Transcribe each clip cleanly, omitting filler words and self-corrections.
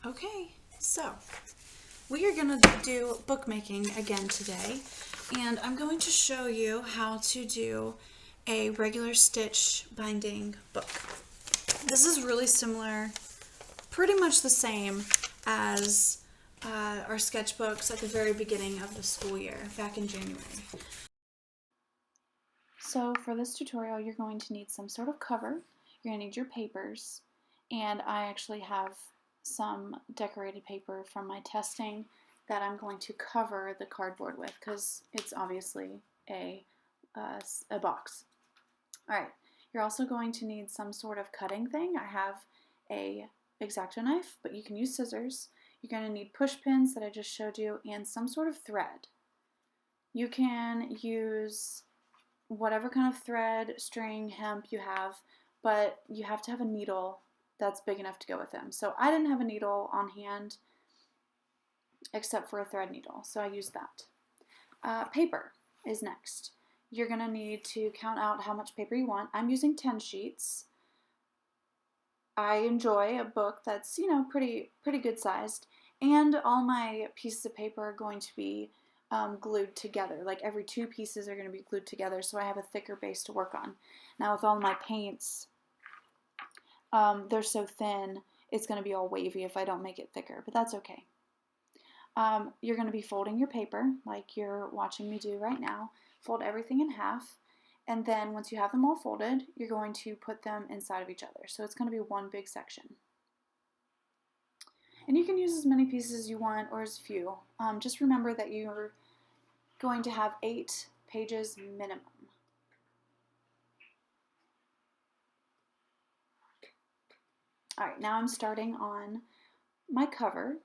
Okay, so we are going to do bookmaking again today, and I'm going to show you how to do a regular stitch binding book. This is really similar, pretty much the same as our sketchbooks at the very beginning of the school year, back in January. So for this tutorial, you're going to need some sort of cover, you're going to need your papers, and I actually have some decorated paper from my testing that I'm going to cover the cardboard with because it's obviously a box. Alright, you're also going to need some sort of cutting thing. I have a X-Acto knife, but you can use scissors. You're going to need push pins that I just showed you and some sort of thread. You can use whatever kind of thread, string, hemp you have, but you have to have a needle that's big enough to go with them. So I didn't have a needle on hand except for a thread needle, so I used that. Paper is next. You're going to need to count out how much paper you want. I'm using 10 sheets. I enjoy a book that's, pretty good sized, and all my pieces of paper are going to be glued together. Like every two pieces are going to be glued together, so I have a thicker base to work on. Now with all my paints, they're so thin, it's going to be all wavy if I don't make it thicker, but that's okay. You're going to be folding your paper like you're watching me do right now. Fold everything in half, and then once you have them all folded, you're going to put them inside of each other. So it's going to be one big section. And you can use as many pieces as you want or as few. Just remember that you're going to have 8 pages minimum. Alright, now I'm starting on my cover.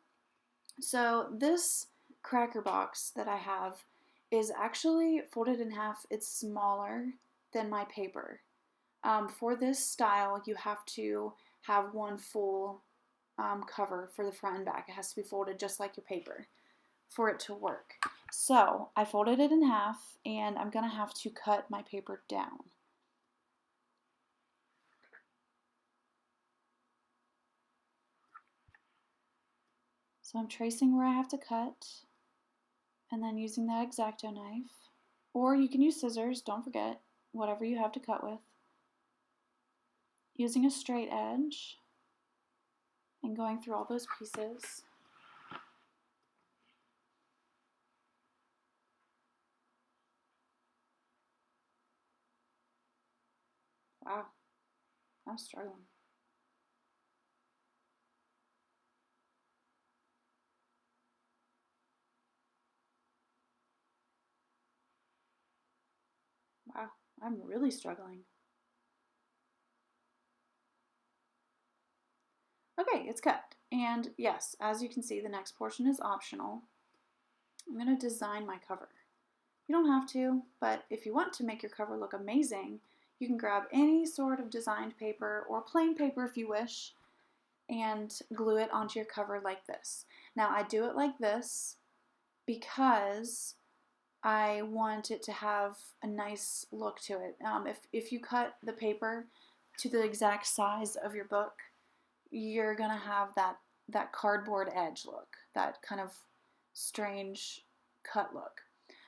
So this cracker box that I have is actually folded in half. It's smaller than my paper. For this style, you have to have one full cover for the front and back. It has to be folded just like your paper for it to work. So I folded it in half, and I'm going to have to cut my paper down. So I'm tracing where I have to cut, and then using that X-Acto knife, or you can use scissors, don't forget, whatever you have to cut with. Using a straight edge, and going through all those pieces. Wow, I'm struggling. Wow, I'm really struggling. Okay, it's cut. And yes, as you can see, the next portion is optional. I'm going to design my cover. You don't have to, but if you want to make your cover look amazing, you can grab any sort of designed paper or plain paper if you wish and glue it onto your cover like this. Now I do it like this because I want it to have a nice look to it. If you cut the paper to the exact size of your book, you're gonna have that cardboard edge look, that kind of strange cut look.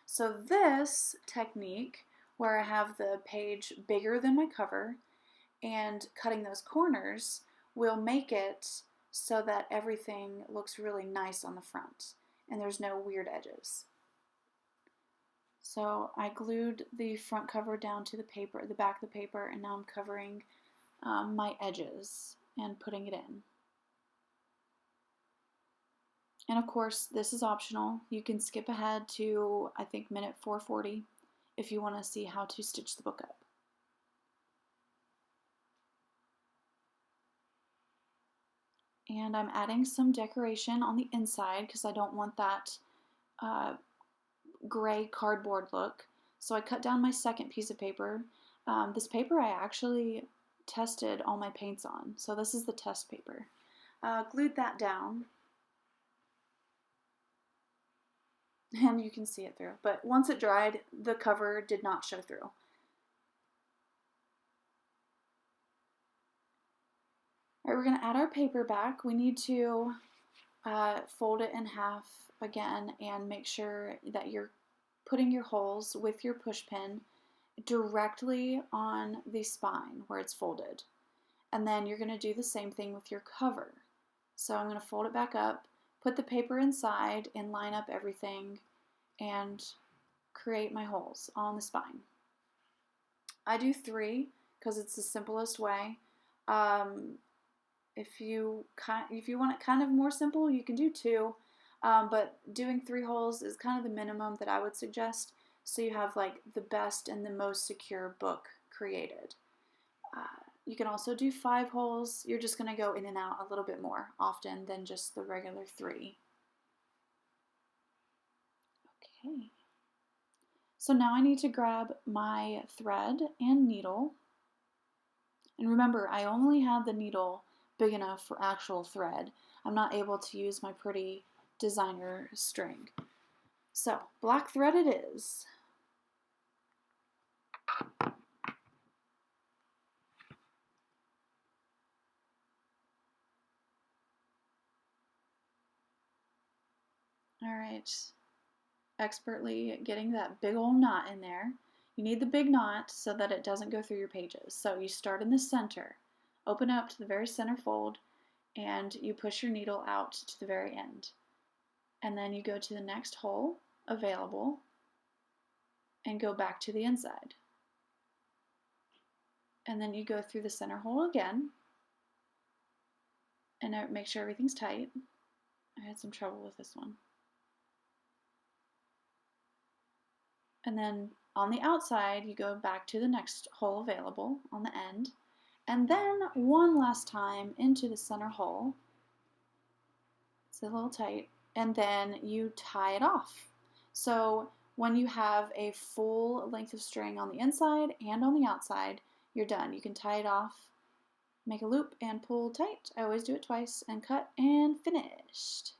So this technique, where I have the page bigger than my cover and cutting those corners, will make it so that everything looks really nice on the front and there's no weird edges. So I glued the front cover down to the paper, the back of the paper, and now I'm covering my edges and putting it in. And of course, this is optional. You can skip ahead to, I think, minute 440 if you want to see how to stitch the book up. And I'm adding some decoration on the inside because I don't want that gray cardboard look. So I cut down my second piece of paper. This paper I actually tested all my paints on, so this is the test paper. Glued that down, and you can see it through. But once it dried, the cover did not show through. All right, we're going to add our paper back. We need to fold it in half again and make sure that you're putting your holes with your push pin directly on the spine where it's folded. And then you're going to do the same thing with your cover. So I'm going to fold it back up, put the paper inside, and line up everything and create my holes on the spine. I do 3 because it's the simplest way. If you want it kind of more simple, you can do 2, but doing 3 holes is kind of the minimum that I would suggest, so you have like the best and the most secure book created. You can also do 5 holes. You're just going to go in and out a little bit more often than just the regular 3. Okay. So now I need to grab my thread and needle. And remember, I only have the needle big enough for actual thread. I'm not able to use my pretty designer string. So, black thread it is. Alright, expertly getting that big old knot in there. You need the big knot so that it doesn't go through your pages. So you start in the center, open up to the very center fold, and you push your needle out to the very end. And then you go to the next hole available and go back to the inside. And then you go through the center hole again and make sure everything's tight. I had some trouble with this one. And then on the outside, you go back to the next hole available on the end. And then one last time into the center hole. It's a little tight. And then you tie it off. So when you have a full length of string on the inside and on the outside, you're done. You can tie it off, make a loop, and pull tight. I always do it twice, and cut, and finished.